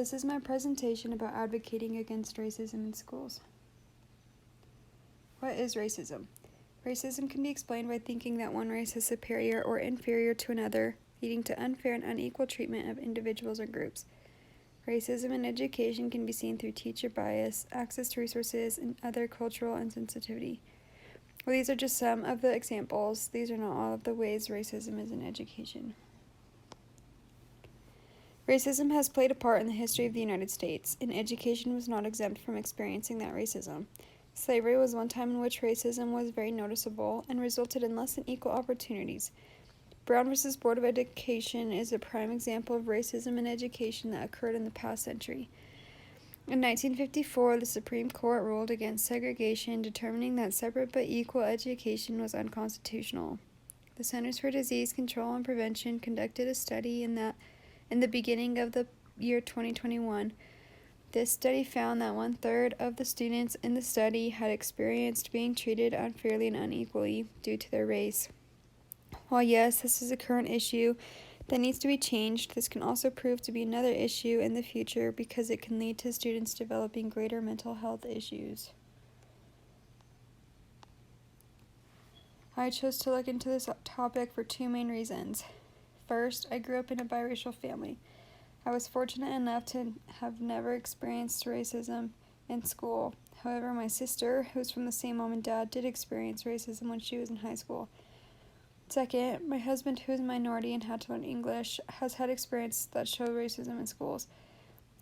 This is my presentation about advocating against racism in schools. What is racism? Racism can be explained by thinking that one race is superior or inferior to another, leading to unfair and unequal treatment of individuals or groups. Racism in education can be seen through teacher bias, access to resources, and other cultural insensitivity. Well, these are just some of the examples. These are not all of the ways racism is in education. Racism has played a part in the history of the United States, and education was not exempt from experiencing that racism. Slavery was one time in which racism was very noticeable and resulted in less than equal opportunities. Brown v. Board of Education is a prime example of racism in education that occurred in the past century. In 1954, the Supreme Court ruled against segregation, determining that separate but equal education was unconstitutional. The Centers for Disease Control and Prevention conducted a study in the beginning of the year 2021. This study found that 1/3 of the students in the study had experienced being treated unfairly and unequally due to their race. While yes, this is a current issue that needs to be changed, this can also prove to be another issue in the future because it can lead to students developing greater mental health issues. I chose to look into this topic for two main reasons. First, I grew up in a biracial family. I was fortunate enough to have never experienced racism in school. However, my sister, who's from the same mom and dad, did experience racism when she was in high school. Second, my husband, who is a minority and had to learn English, has had experience that showed racism in schools.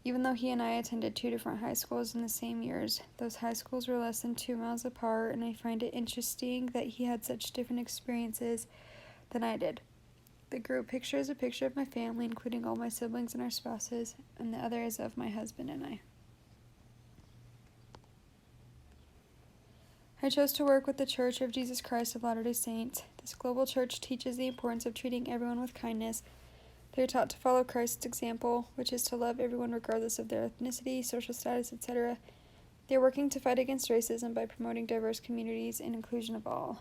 Even though he and I attended two different high schools in the same years, those high schools were less than 2 miles apart, and I find it interesting that he had such different experiences than I did. The group picture is a picture of my family, including all my siblings and our spouses, and the other is of my husband and I. I chose to work with the Church of Jesus Christ of Latter-day Saints. This global church teaches the importance of treating everyone with kindness. They are taught to follow Christ's example, which is to love everyone regardless of their ethnicity, social status, etc. They are working to fight against racism by promoting diverse communities and inclusion of all.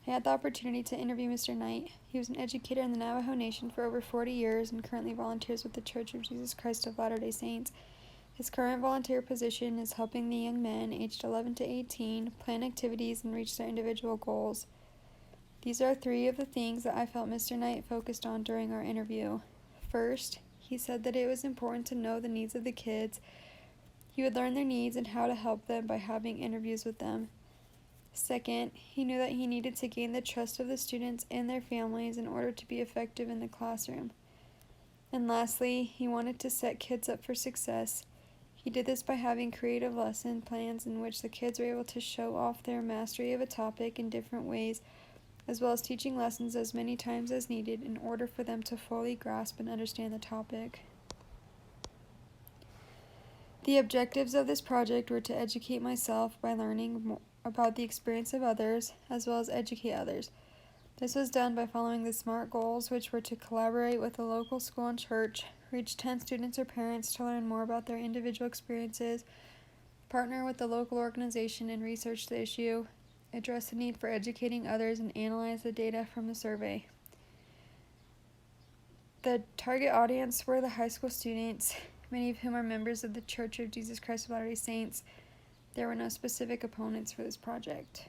I had the opportunity to interview Mr. Knight. He was an educator in the Navajo Nation for over 40 years and currently volunteers with the Church of Jesus Christ of Latter-day Saints. His current volunteer position is helping the young men aged 11 to 18 plan activities and reach their individual goals. These are 3 of the things that I felt Mr. Knight focused on during our interview. First, he said that it was important to know the needs of the kids. He would learn their needs and how to help them by having interviews with them. Second, he knew that he needed to gain the trust of the students and their families in order to be effective in the classroom. And lastly, he wanted to set kids up for success. He did this by having creative lesson plans in which the kids were able to show off their mastery of a topic in different ways, as well as teaching lessons as many times as needed in order for them to fully grasp and understand the topic. The objectives of this project were to educate myself by learning more about the experience of others, as well as educate others. This was done by following the SMART goals, which were to collaborate with a local school and church, reach 10 students or parents to learn more about their individual experiences, partner with the local organization and research the issue, address the need for educating others, and analyze the data from the survey. The target audience were the high school students, many of whom are members of the Church of Jesus Christ of Latter-day Saints. There were no specific opponents for this project.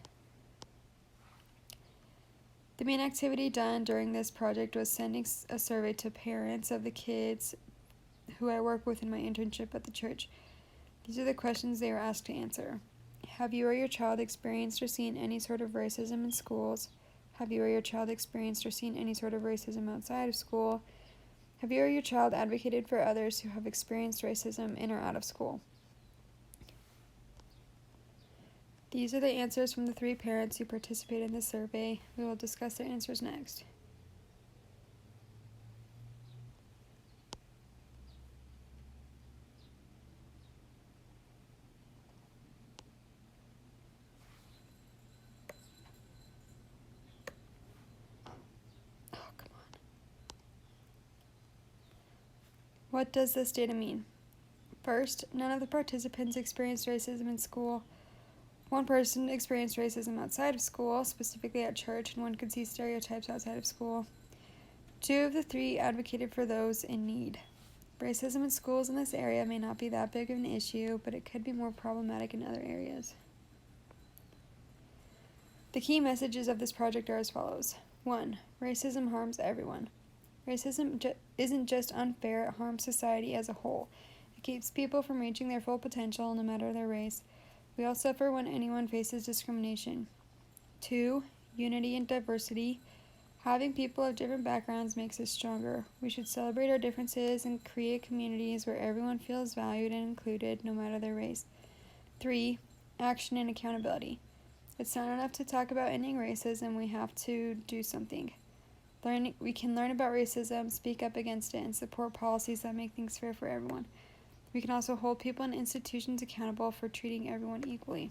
The main activity done during this project was sending a survey to parents of the kids who I work with in my internship at the church. These are the questions they were asked to answer. Have you or your child experienced or seen any sort of racism in schools? Have you or your child experienced or seen any sort of racism outside of school? Have you or your child advocated for others who have experienced racism in or out of school? These are the answers from the 3 parents who participated in the survey. We will discuss their answers next. What does this data mean? First, none of the participants experienced racism in school. 1 person experienced racism outside of school, specifically at church, and one could see stereotypes outside of school. 2 of the 3 advocated for those in need. Racism in schools in this area may not be that big of an issue, but it could be more problematic in other areas. The key messages of this project are as follows. 1. Racism harms everyone. Racism isn't just unfair, it harms society as a whole. It keeps people from reaching their full potential, no matter their race. We all suffer when anyone faces discrimination. 2. Unity and diversity. Having people of different backgrounds makes us stronger. We should celebrate our differences and create communities where everyone feels valued and included, no matter their race. 3. Action and accountability. It's not enough to talk about ending racism, we have to do something. We can learn about racism, speak up against it, and support policies that make things fair for everyone. We can also hold people and institutions accountable for treating everyone equally.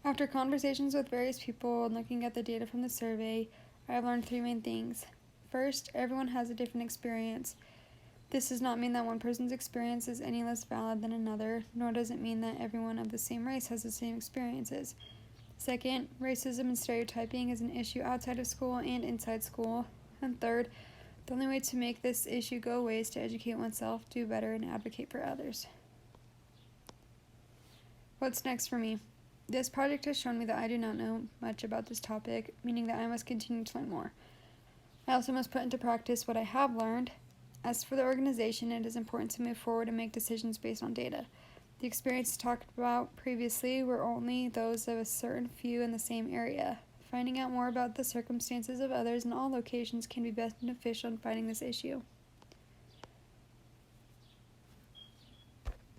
After conversations with various people and looking at the data from the survey, I have learned 3 main things. First, everyone has a different experience. This does not mean that one person's experience is any less valid than another, nor does it mean that everyone of the same race has the same experiences. Second, racism and stereotyping is an issue outside of school and inside school. And third, the only way to make this issue go away is to educate oneself, do better, and advocate for others. What's next for me? This project has shown me that I do not know much about this topic, meaning that I must continue to learn more. I also must put into practice what I have learned. As for the organization, it is important to move forward and make decisions based on data. The experiences talked about previously were only those of a certain few in the same area. Finding out more about the circumstances of others in all locations can be beneficial in fighting this issue.